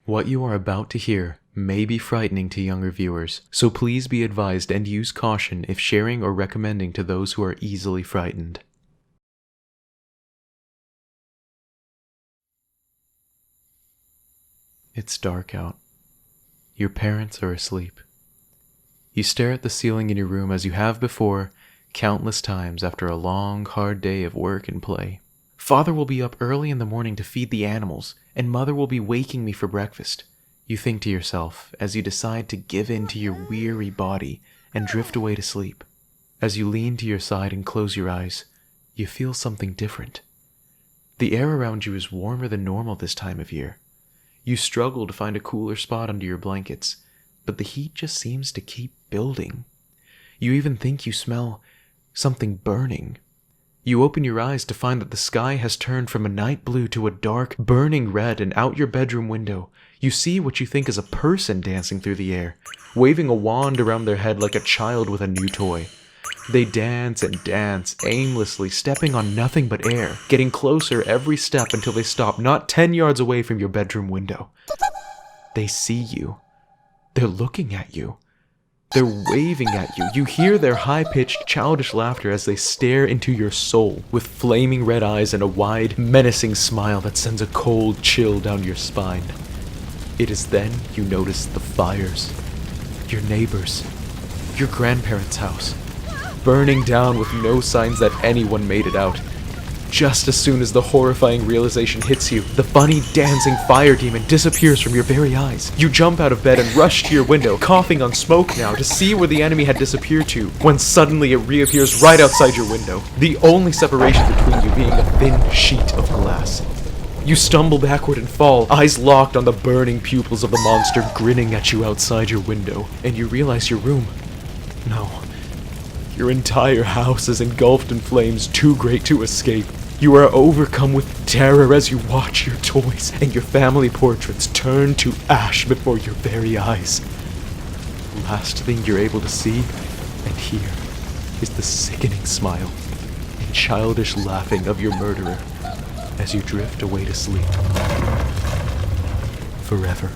What you are about to hear may be frightening to younger viewers, so please be advised and use caution if sharing or recommending to those who are easily frightened. It's dark out. Your parents are asleep. You stare at the ceiling in your room as you have before, countless times after a long, hard day of work and play. Father will be up early in the morning to feed the animals, and Mother will be waking me for breakfast. You think to yourself as you decide to give in to your weary body and drift away to sleep. As you lean to your side and close your eyes, you feel something different. The air around you is warmer than normal this time of year. You struggle to find a cooler spot under your blankets, but the heat just seems to keep building. You even think you smell something burning. You open your eyes to find that the sky has turned from a night blue to a dark, burning red, and out your bedroom window, you see what you think is a person dancing through the air, waving a wand around their head like a child with a new toy. They dance and dance, aimlessly, stepping on nothing but air, getting closer every step until they stop not 10 yards away from your bedroom window. They see you. They're looking at you. They're waving at you. You hear their high-pitched, childish laughter as they stare into your soul with flaming red eyes and a wide, menacing smile that sends a cold chill down your spine. It is then you notice the fires, your neighbors, your grandparents' house, burning down with no signs that anyone made it out. Just as soon as the horrifying realization hits you, the funny, dancing fire demon disappears from your very eyes. You jump out of bed and rush to your window, coughing on smoke now to see where the enemy had disappeared to, when suddenly it reappears right outside your window, the only separation between you being a thin sheet of glass. You stumble backward and fall, eyes locked on the burning pupils of the monster grinning at you outside your window, and you realize your room. No. Your entire house is engulfed in flames too great to escape. You are overcome with terror as you watch your toys and your family portraits turn to ash before your very eyes. The last thing you're able to see and hear is the sickening smile and childish laughing of your murderer as you drift away to sleep. Forever.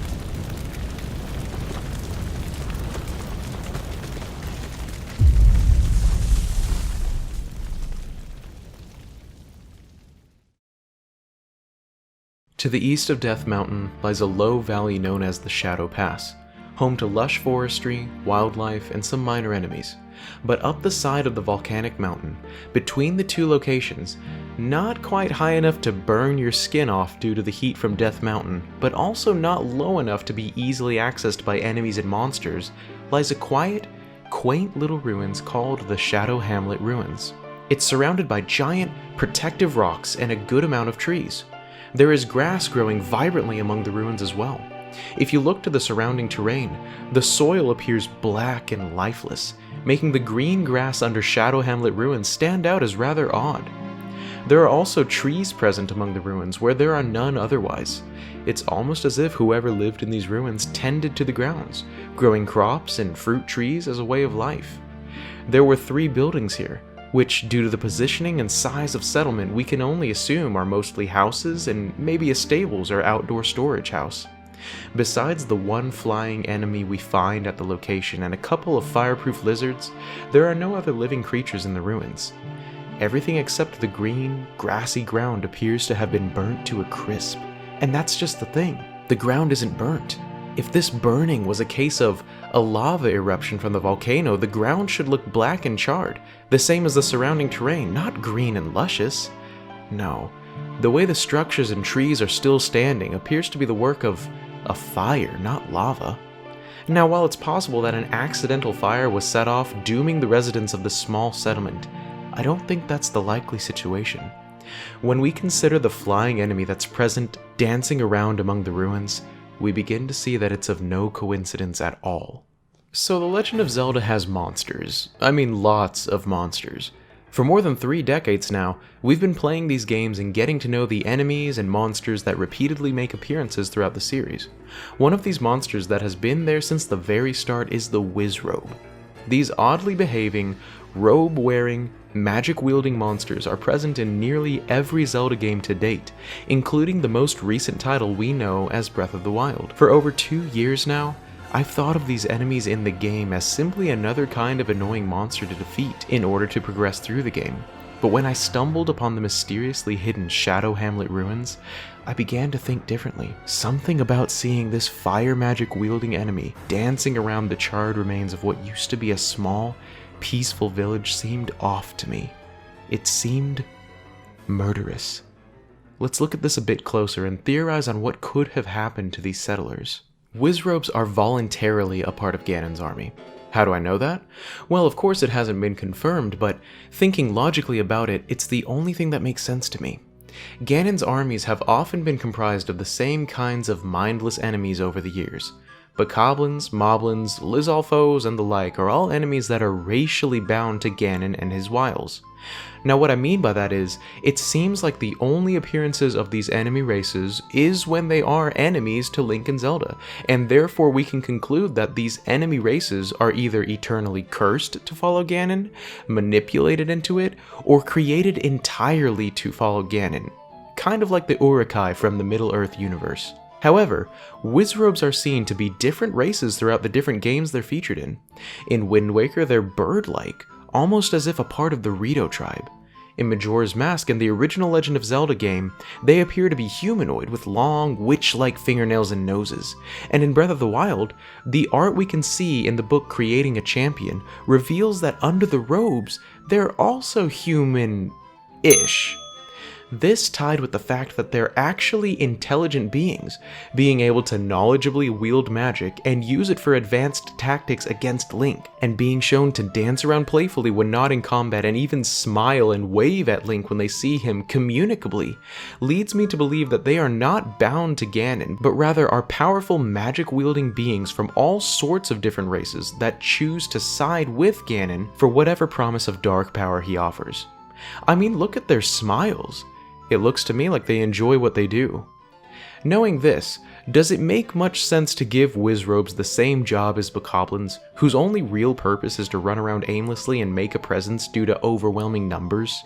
To the east of Death Mountain lies a low valley known as the Shadow Pass, home to lush forestry, wildlife, and some minor enemies. But up the side of the volcanic mountain, between the two locations, not quite high enough to burn your skin off due to the heat from Death Mountain, but also not low enough to be easily accessed by enemies and monsters, lies a quiet, quaint little ruins called the Shadow Hamlet Ruins. It's surrounded by giant, protective rocks and a good amount of trees. There is grass growing vibrantly among the ruins as well. If you look to the surrounding terrain, the soil appears black and lifeless, making the green grass under Shadow Hamlet ruins stand out as rather odd. There are also trees present among the ruins where there are none otherwise. It's almost as if whoever lived in these ruins tended to the grounds, growing crops and fruit trees as a way of life. There were 3 buildings here, which, due to the positioning and size of settlement, we can only assume are mostly houses and maybe a stables or outdoor storage house. Besides the one flying enemy we find at the location and a couple of fireproof lizards, there are no other living creatures in the ruins. Everything except the green, grassy ground appears to have been burnt to a crisp. And that's just the thing. The ground isn't burnt. If this burning was a case of a lava eruption from the volcano, the ground should look black and charred, the same as the surrounding terrain, not green and luscious. No, the way the structures and trees are still standing appears to be the work of a fire, not lava. Now, while it's possible that an accidental fire was set off, dooming the residents of this small settlement, I don't think that's the likely situation. When we consider the flying enemy that's present, dancing around among the ruins, we begin to see that it's of no coincidence at all. So The Legend of Zelda has monsters. I mean lots of monsters. For more than 3 decades now, we've been playing these games and getting to know the enemies and monsters that repeatedly make appearances throughout the series. One of these monsters that has been there since the very start is the Wizzrobe. These oddly behaving, robe-wearing, magic-wielding monsters are present in nearly every Zelda game to date, including the most recent title we know as Breath of the Wild. For over 2 years now, I've thought of these enemies in the game as simply another kind of annoying monster to defeat in order to progress through the game. But when I stumbled upon the mysteriously hidden Shadow Hamlet ruins, I began to think differently. Something about seeing this fire magic wielding enemy dancing around the charred remains of what used to be a small, peaceful village seemed off to me. It seemed murderous. Let's look at this a bit closer and theorize on what could have happened to these settlers. Wizzrobes are voluntarily a part of Ganon's army. How do I know that? Well, of course it hasn't been confirmed, but thinking logically about it, it's the only thing that makes sense to me. Ganon's armies have often been comprised of the same kinds of mindless enemies over the years. Bokoblins, Moblins, Lizalfos, and the like are all enemies that are racially bound to Ganon and his wiles. Now what I mean by that is, it seems like the only appearances of these enemy races is when they are enemies to Link and Zelda, and therefore we can conclude that these enemy races are either eternally cursed to follow Ganon, manipulated into it, or created entirely to follow Ganon, kind of like the Urukai from the Middle-earth universe. However, Wizzrobes are seen to be different races throughout the different games they're featured in. In Wind Waker, they're bird-like, almost as if a part of the Rito tribe. In Majora's Mask and the original Legend of Zelda game, they appear to be humanoid with long, witch-like fingernails and noses. And in Breath of the Wild, the art we can see in the book Creating a Champion reveals that under the robes, they're also human-ish. This tied with the fact that they're actually intelligent beings, being able to knowledgeably wield magic and use it for advanced tactics against Link, and being shown to dance around playfully when not in combat and even smile and wave at Link when they see him communicably, leads me to believe that they are not bound to Ganon, but rather are powerful magic-wielding beings from all sorts of different races that choose to side with Ganon for whatever promise of dark power he offers. I mean, look at their smiles. It looks to me like they enjoy what they do. Knowing this, does it make much sense to give Wizzrobes the same job as Bokoblins, whose only real purpose is to run around aimlessly and make a presence due to overwhelming numbers?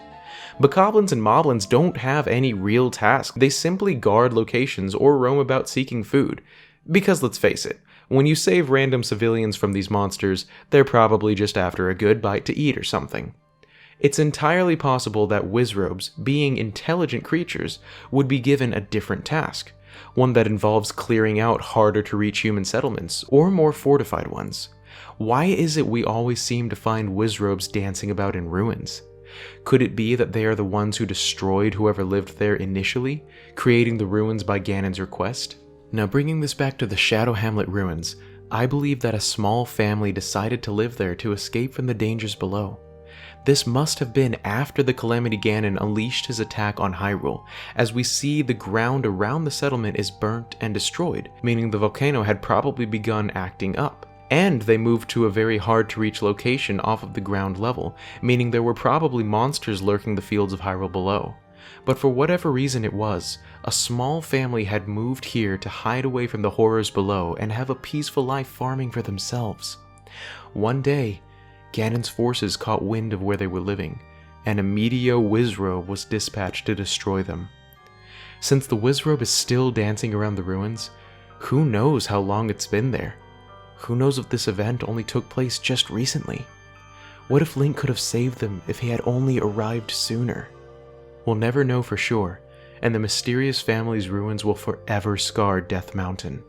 Bokoblins and Moblins don't have any real task, they simply guard locations or roam about seeking food. Because let's face it, when you save random civilians from these monsters, they're probably just after a good bite to eat or something. It's entirely possible that Wizzrobes, being intelligent creatures, would be given a different task, one that involves clearing out harder to reach human settlements, or more fortified ones. Why is it we always seem to find Wizzrobes dancing about in ruins? Could it be that they are the ones who destroyed whoever lived there initially, creating the ruins by Ganon's request? Now bringing this back to the Shadow Hamlet ruins, I believe that a small family decided to live there to escape from the dangers below. This must have been after the Calamity Ganon unleashed his attack on Hyrule, as we see the ground around the settlement is burnt and destroyed, meaning the volcano had probably begun acting up. And they moved to a very hard to reach location off of the ground level, meaning there were probably monsters lurking the fields of Hyrule below. But for whatever reason it was, a small family had moved here to hide away from the horrors below and have a peaceful life farming for themselves. One day, Ganon's forces caught wind of where they were living, and a Meteor Wizzrobe was dispatched to destroy them. Since the Wizzrobe is still dancing around the ruins, who knows how long it's been there? Who knows if this event only took place just recently? What if Link could have saved them if he had only arrived sooner? We'll never know for sure, and the mysterious family's ruins will forever scar Death Mountain.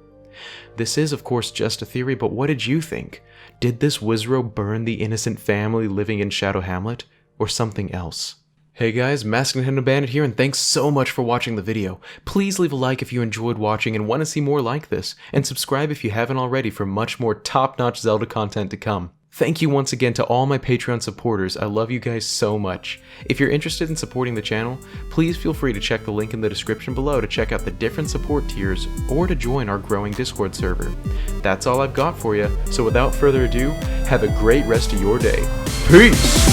This is, of course, just a theory, but what did you think? Did this Wizzrobe burn the innocent family living in Shadow Hamlet, or something else? Hey guys, MaskedNintendoBandit here, and thanks so much for watching the video. Please leave a like if you enjoyed watching and want to see more like this, and subscribe if you haven't already for much more top-notch Zelda content to come. Thank you once again to all my Patreon supporters. I love you guys so much. If you're interested in supporting the channel, please feel free to check the link in the description below to check out the different support tiers or to join our growing Discord server. That's all I've got for you, so without further ado, have a great rest of your day. Peace!